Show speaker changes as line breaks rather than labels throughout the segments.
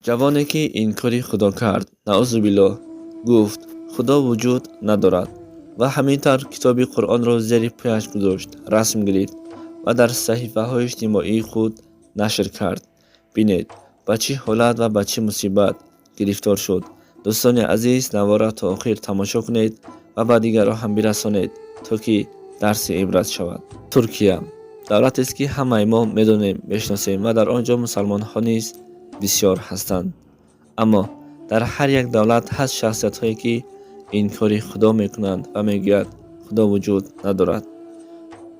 ҷавоне ки инкори худо кард, наъузубиллоҳ, гуфт худо вуҷуд надорад ва ҳамин тавр китоби Қуръонро зери пояш гузошт, расм гирифт ва дар саҳифаҳои иҷтимоии худ нашр кард. Бинед, ба чӣ ҳолат ва ба чӣ мусибат гирифтор шуд. Дӯстони азиз, навора то охир тамошо кунед ва ба дигарон ҳам бирасонед, то ки дарси ибрат шавад. Туркия давлатест ки ҳамаи мо медонем, мешиносем ва дар он ҷо мусалмонҳо низ бисёр ҳастанд. Аммо дар ҳар як давлат ҳаст шахсиятҳое ки инкори худо мекунанд ва мегӯянд худо вуҷуд надорад.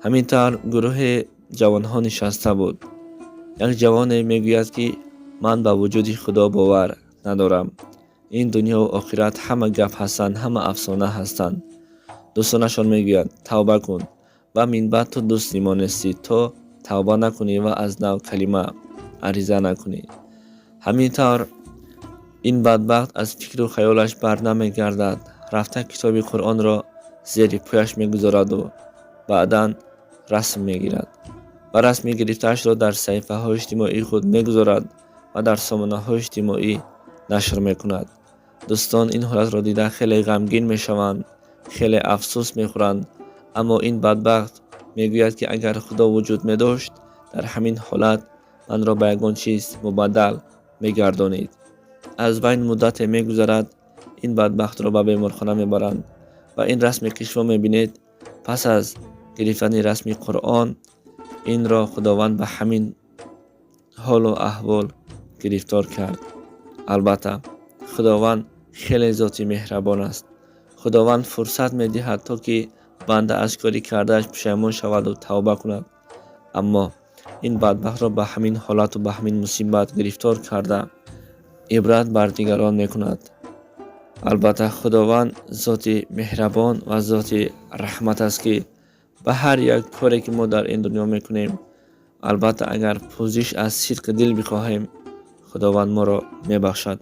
Ҳамин тавр гурӯҳи ҷавонҳо нишаста буд. Як ҷавоне мегӯяд ки ман ба вуҷуди худо бовар надорам. Ин дунёву охират ҳама гап ҳастанд, ҳама афсона ҳастанд. дӯстонашон мегӯянд тавба кун ва минбаъд ту дӯст мемонисти, то тавба накунӣ ва аз нав калима ариза накунӣ. ҳамин тавр ин бадбахт аз фикру хаёлаш барнамегардад, рафта китоби Қуръонро зери пояш мегузораду баъдан расм мегирад ва расми гирифтаашро дар саҳифаҳои иҷтимоии худ мегузорад ва дар сомонаҳои иҷтимоӣ нашр мекунад. дӯстон ин ҳолатро дида хеле ғамгин мешаванд, хеле афсӯс мехӯранд. Аммо ин бадбахт мегӯяд ки агар худо вуҷуд медошт, дар ҳамин ҳолат манро ба ягон чиз мубаддал мегардонид. Аз байн муддате мегузарад, ин бадбахтро ба беморхона мебаранд ва ин расме ки шумо мебинед, пас аз гирифтани расми Қуръон, инро худованд ба ҳамин ҳолу аҳвол гирифтор кард. Албатта худованд хеле зоти меҳрабон аст. худованд фурсат медиҳад, то ки банда аз кори кардааш пушаймон шаваду тавба кунад. Аммо ин бадбахтро ба ҳамин ҳолату ба ҳамин мусибат гирифтор карда, ибрат бар дигарон мекунад. албатта худованд зоти меҳрабон ва зоти раҳмат аст, ки ба ҳар як коре ки мо дар ин дунё мекунем, албатта агар пӯзиш аз сидқи дил бихоҳем, худованд моро мебахшад.